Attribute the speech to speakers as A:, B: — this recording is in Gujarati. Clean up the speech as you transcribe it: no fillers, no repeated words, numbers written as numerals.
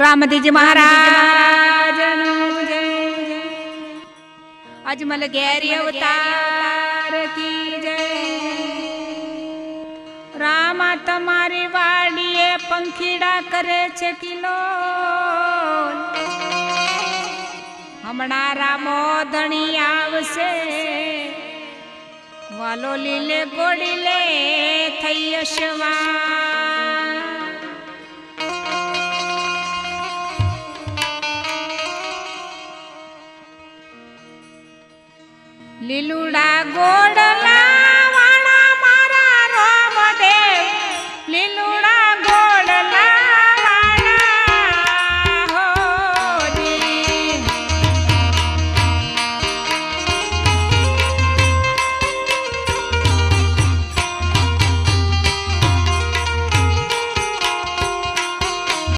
A: રામદેવજી મહારાજ અજમલ ઘેરી અવતાર કી જય। રામા તમારી વાડીએ પંખીડા કરે છે કિલો, હમણાં રામો ધણી આવશે, વાલો લીલે ગોડીલે થઈ અશવા। લીલુડા